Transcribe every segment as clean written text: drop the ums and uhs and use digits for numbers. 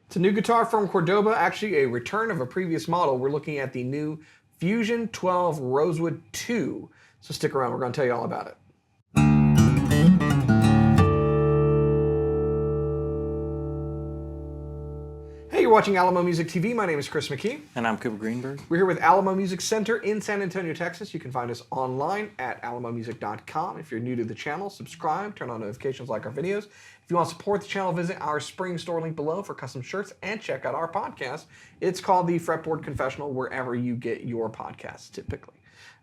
It's a new guitar from Cordoba, actually a return of a previous model. We're looking at the new Fusion 12 Rosewood 2. So stick around, we're going to tell you all about it. Hey, you're watching Alamo Music TV. My name is Chris McKee. And I'm Cooper Greenberg. We're here with Alamo Music Center in San Antonio, Texas. You can find us online at alamomusic.com. If you're new to the channel, subscribe, turn on notifications, like our videos. If you want to support the channel, visit our spring store link below for custom shirts and check out our podcast. It's called the Fretboard Confessional, wherever you get your podcasts typically.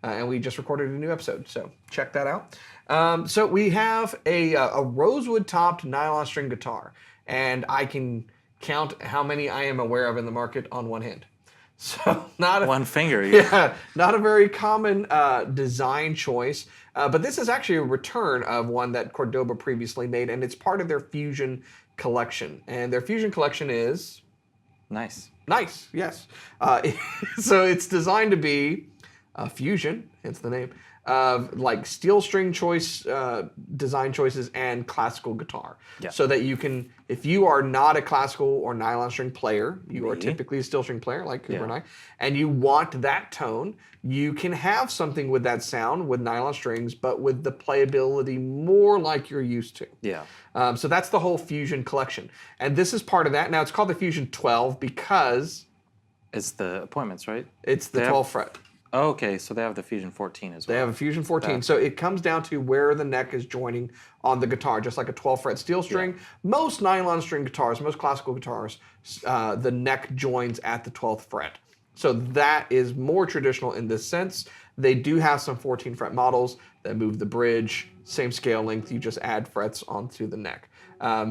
And we just recorded a new episode, so check that out. So we have a rosewood topped nylon string guitar, and I can count how many I am aware of in the market on one hand. So not one finger. Yeah, not a very common design choice. But this is actually a return of one that Cordoba previously made, and it's part of their Fusion collection. And their Fusion collection is nice. Nice, yes. So it's designed to be a fusion, hence the name, of like steel string choice, design choices, and classical guitar. Yeah. So that you can, if you are not a classical or nylon string player, you are typically a steel string player like Cooper and I, and you want that tone, you can have something with that sound with nylon strings, but with the playability more like you're used to. Yeah. So that's the whole Fusion collection. And this is part of that. Now it's called the Fusion 12 because it's the appointments, right? It's the 12th fret. Oh, okay, so they have the Fusion 14 as well. They have a Fusion 14. So it comes down to where the neck is joining on the guitar, just like a 12 fret steel string. Yeah. Most nylon string guitars, most classical guitars, the neck joins at the 12th fret. So that is more traditional in this sense. They do have some 14 fret models that move the bridge, same scale length, you just add frets onto the neck.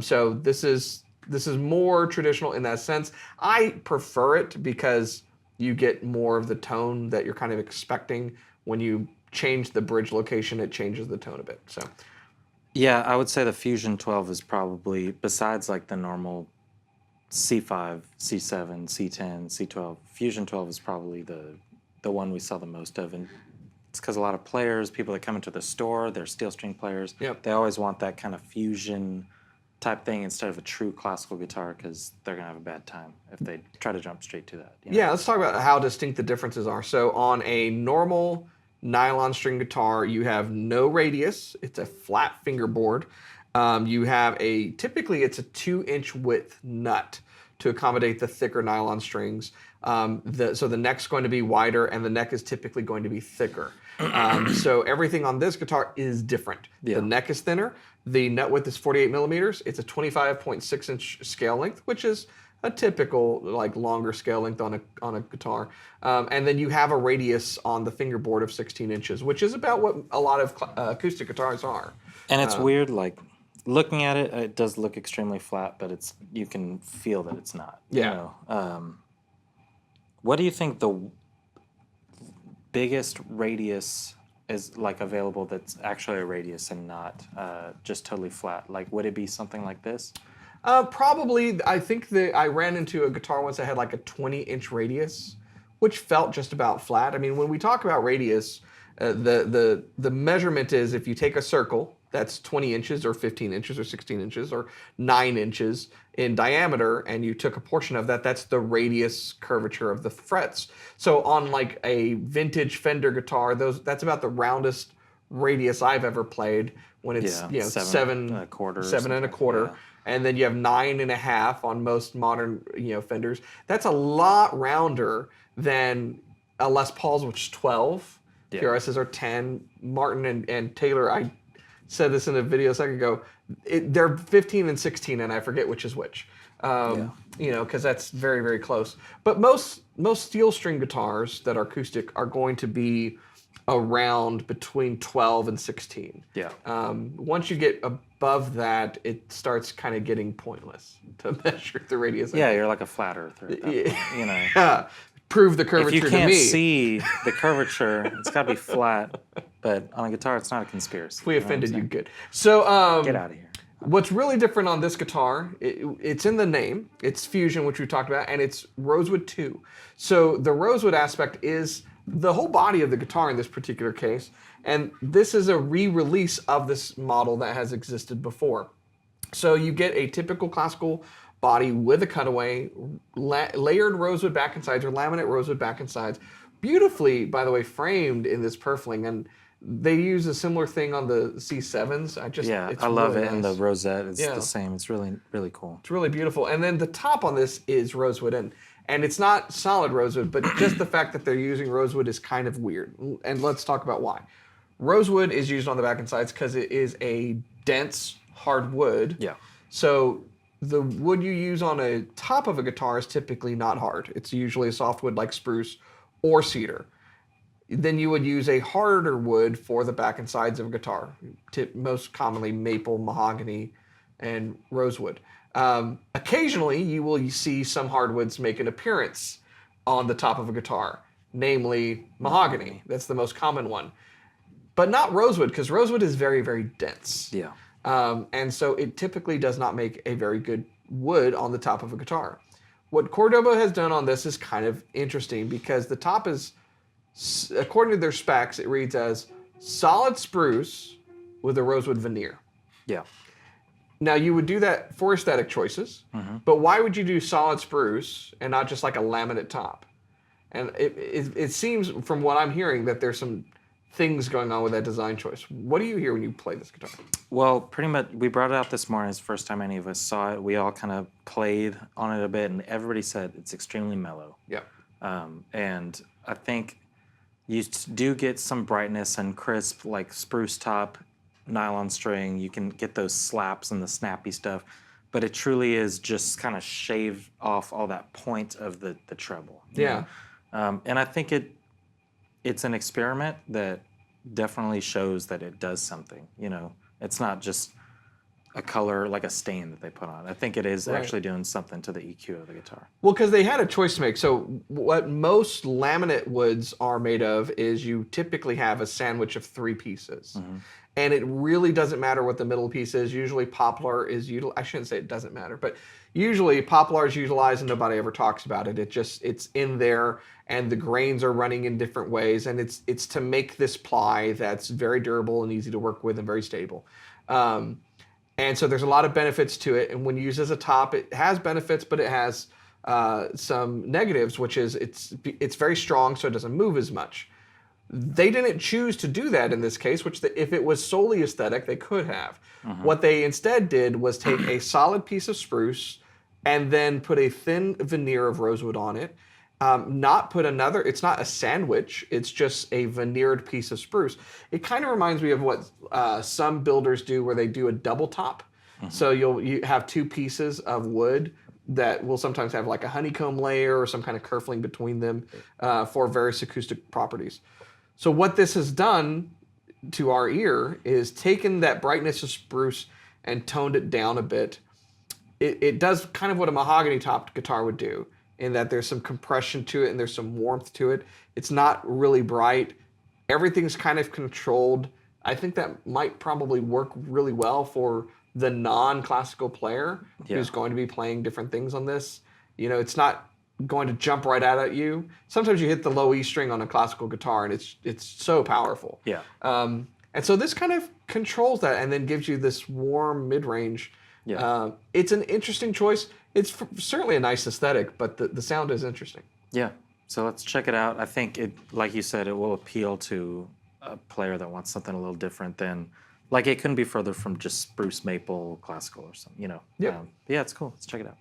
So this is more traditional in that sense. I prefer it because you get more of the tone that you're kind of expecting. When you change the bridge location, it changes the tone a bit. So, yeah, I would say the Fusion 12 is probably, besides like the normal C5, C7, C10, C12, Fusion 12 is probably the one we saw the most of. And it's because a lot of players, people that come into the store, they're steel string players. Yep. They always want that kind of fusion type thing instead of a true classical guitar because they're going to have a bad time if they try to jump straight to that. You know? Yeah, let's talk about how distinct the differences are. So on a normal nylon string guitar, you have no radius. It's a flat fingerboard. You have typically it's a 2-inch width nut to accommodate the thicker nylon strings. So the neck's going to be wider and the neck is typically going to be thicker. So everything on this guitar is different. Yeah. The neck is thinner. The nut width is 48 millimeters. It's a 25.6 inch scale length, which is a typical like longer scale length on a guitar. And then you have a radius on the fingerboard of 16 inches, which is about what a lot of acoustic guitars are. And it's weird, like looking at it, it does look extremely flat, but you can feel that it's not. Yeah. You know? What do you think the biggest radius is like available that's actually a radius and not just totally flat? Like, would it be something like this? Probably. I think that I ran into a guitar once that had like a 20-inch radius, which felt just about flat. I mean, when we talk about radius, the measurement is if you take a circle that's 20 inches or 15 inches or 16 inches or 9 inches in diameter, and you took a portion of that, that's the radius curvature of the frets. So on like a vintage Fender guitar, that's about the roundest radius I've ever played when it's seven and a quarter. Yeah. And then you have 9.5 on most modern Fenders. That's a lot rounder than a Les Paul's, which is 12. Yeah. PRSs are 10. Martin and Taylor, I said this in a video a second ago, they're 15 and 16, and I forget which is which. Because that's very, very close. But most steel string guitars that are acoustic are going to be around between 12 and 16. Yeah. Once you get above that, it starts kind of getting pointless to measure the radius. Yeah, you're like a flat earther. Yeah. Prove the curvature to me. If you can't see the curvature, it's got to be flat. But on a guitar, it's not a conspiracy. If we offended you, good. So get out of here. What's really different on this guitar, it's in the name. It's Fusion, which we talked about, and it's Rosewood 2. So the Rosewood aspect is the whole body of the guitar in this particular case, and this is a re-release of this model that has existed before. So you get a typical classical body with a cutaway, layered rosewood back and sides or laminate rosewood back and sides. Beautifully, by the way, framed in this purfling. And they use a similar thing on the C7s. It's I love really it. And nice. the rosette is the same. It's really, really cool. It's really beautiful. And then the top on this is rosewood. And it's not solid rosewood, but just the fact that they're using rosewood is kind of weird. And let's talk about why. Rosewood is used on the back and sides because it is a dense, hard wood. Yeah. So the wood you use on a top of a guitar is typically not hard. It's usually a soft wood like spruce or cedar. Then you would use a harder wood for the back and sides of a guitar, most commonly maple, mahogany, and rosewood. Occasionally, you will see some hardwoods make an appearance on the top of a guitar, namely mahogany. That's the most common one. But not rosewood, because rosewood is very, very dense. Yeah. And so it typically does not make a very good wood on the top of a guitar. What Cordoba has done on this is kind of interesting because the top is, according to their specs, it reads as solid spruce with a rosewood veneer. Yeah. Now, you would do that for aesthetic choices, but why would you do solid spruce and not just like a laminate top? And it seems, from what I'm hearing, that there's some things going on with that design choice. What do you hear when you play this guitar? Well, pretty much, we brought it out this morning. It's the first time any of us saw it. We all kind of played on it a bit, and everybody said it's extremely mellow. Yeah. And I think you do get some brightness and crisp, like spruce top, nylon string. You can get those slaps and the snappy stuff, but it truly is just kind of shaved off all that point of the treble. Yeah. And I think it's an experiment that definitely shows that it does something. It's not just a color, like a stain that they put on. I think it is actually doing something to the EQ of the guitar. Well, because they had a choice to make. So what most laminate woods are made of is you typically have a sandwich of 3 pieces. And it really doesn't matter what the middle piece is. Usually poplar is utilized. I shouldn't say it doesn't matter, but usually poplar is utilized and nobody ever talks about it. It's in there and the grains are running in different ways. And it's to make this ply that's very durable and easy to work with and very stable. And so there's a lot of benefits to it. And when used as a top, it has benefits, but it has some negatives, which is it's very strong, so it doesn't move as much. They didn't choose to do that in this case, which if it was solely aesthetic, they could have. What they instead did was take a solid piece of spruce and then put a thin veneer of rosewood on it. It's not a sandwich, it's just a veneered piece of spruce. It kind of reminds me of what some builders do where they do a double top. So you have 2 pieces of wood that will sometimes have like a honeycomb layer or some kind of kerfling between them for various acoustic properties. So what this has done to our ear is taken that brightness of spruce and toned it down a bit. It does kind of what a mahogany topped guitar would do, in that there's some compression to it and there's some warmth to it. It's not really bright. Everything's kind of controlled. I think that might probably work really well for the non-classical player who's going to be playing different things on this. It's not going to jump right out at you. Sometimes you hit the low E string on a classical guitar and it's so powerful. Yeah. And so this kind of controls that and then gives you this warm mid-range. Yeah. It's an interesting choice. It's certainly a nice aesthetic, but the sound is interesting. Yeah. So let's check it out. I think like you said, it will appeal to a player that wants something a little different than, like, it couldn't be further from just spruce, maple, classical or something, Yeah, it's cool. Let's check it out.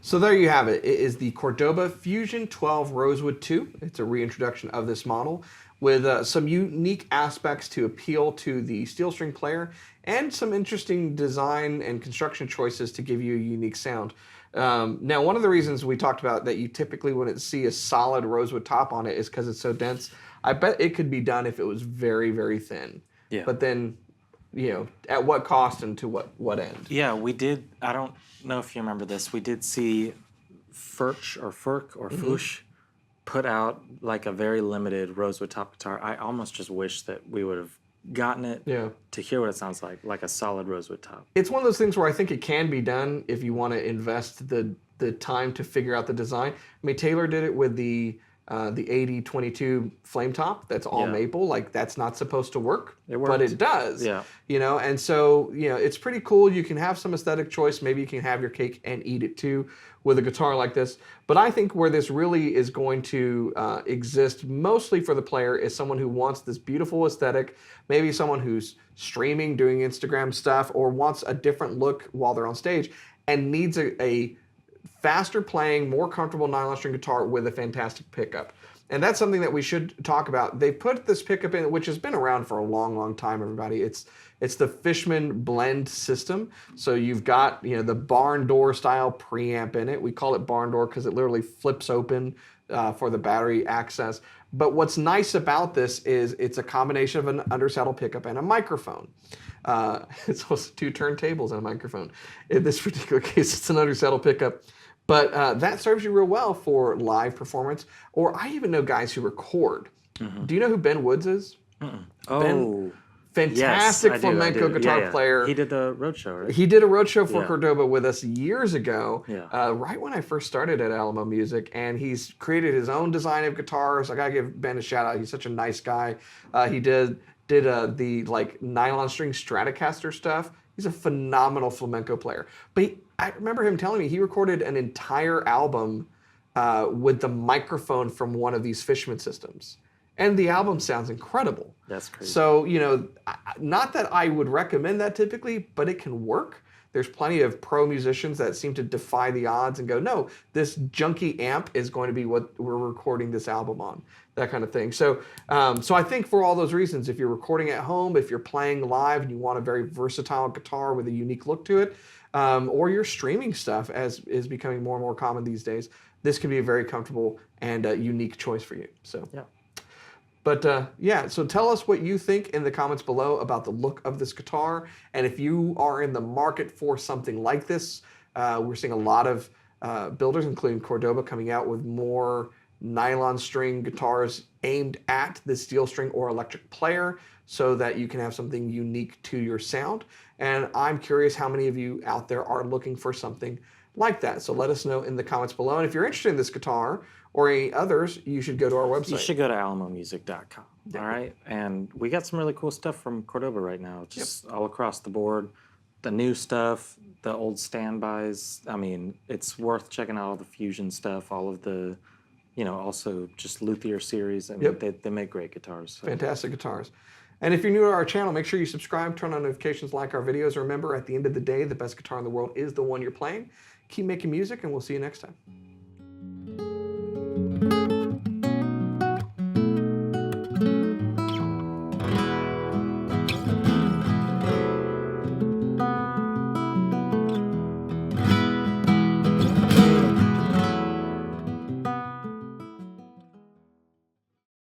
So there you have it. It is the Cordoba Fusion 12 Rosewood 2. It's a reintroduction of this model with some unique aspects to appeal to the steel string player and some interesting design and construction choices to give you a unique sound. Now, one of the reasons we talked about that you typically wouldn't see a solid rosewood top on it is because it's so dense. I bet it could be done if it was very, very thin. Yeah. But then, you know, at what cost and to what end? Yeah, we did. I don't know if you remember this. We did see Furch or Fush put out like a very limited rosewood top guitar. I almost just wish that we would have gotten it to hear what it sounds like a solid rosewood top. It's one of those things where I think it can be done if you want to invest the time to figure out the design. I mean, Taylor did it with the 8022 flame top. That's all maple. Like, that's not supposed to work, but it does. Yeah. You know, and so, you know, it's pretty cool. You can have some aesthetic choice. Maybe you can have your cake and eat it too with a guitar like this. But I think where this really is going to exist mostly for the player is someone who wants this beautiful aesthetic, maybe someone who's streaming, doing Instagram stuff, or wants a different look while they're on stage and needs a faster playing, more comfortable nylon string guitar with a fantastic pickup. And that's something that we should talk about. They put this pickup in, which has been around for a long, long time, everybody. It's the Fishman blend system. So you've got, you know, the barn door style preamp in it. We call it barn door because it literally flips open for the battery access. But what's nice about this is it's a combination of an undersaddle pickup and a microphone. It's also 2 turntables and a microphone. In this particular case, it's an undersaddle pickup. But that serves you real well for live performance. Or I even know guys who record. Do you know who Ben Woods is? Ben, fantastic flamenco guitar player. He did the roadshow, right? He did a roadshow for Cordoba with us years ago, Yeah. right when I first started at Alamo Music, and he's created his own design of guitars. I gotta give Ben a shout out. He's such a nice guy. He did the like nylon string Stratocaster stuff. He's a phenomenal flamenco player. But I remember him telling me he recorded an entire album with the microphone from one of these Fishman systems. And the album sounds incredible. That's crazy. So, you know, not that I would recommend that typically, but it can work. There's plenty of pro musicians that seem to defy the odds and go, no, this junky amp is going to be what we're recording this album on, that kind of thing. So, so I think for all those reasons, if you're recording at home, if you're playing live and you want a very versatile guitar with a unique look to it, or you're streaming stuff, as is becoming more and more common these days, this can be a very comfortable and unique choice for you. So. Yeah. But yeah, so tell us what you think in the comments below about the look of this guitar. And if you are in the market for something like this, we're seeing a lot of builders, including Cordoba, coming out with more nylon string guitars aimed at the steel string or electric player so that you can have something unique to your sound. And I'm curious how many of you out there are looking for something like that. So let us know in the comments below. And if you're interested in this guitar or any others, you should go to our website. You should go to alamomusic.com. All right. And we got some really cool stuff from Cordoba right now, just all across the board. The new stuff, the old standbys. I mean, it's worth checking out all the Fusion stuff, all of the, you know, also just luthier series. I mean, they make great guitars. So. Fantastic guitars. And if you're new to our channel, make sure you subscribe, turn on notifications, like our videos. Remember, at the end of the day, the best guitar in the world is the one you're playing. Keep making music, and we'll see you next time.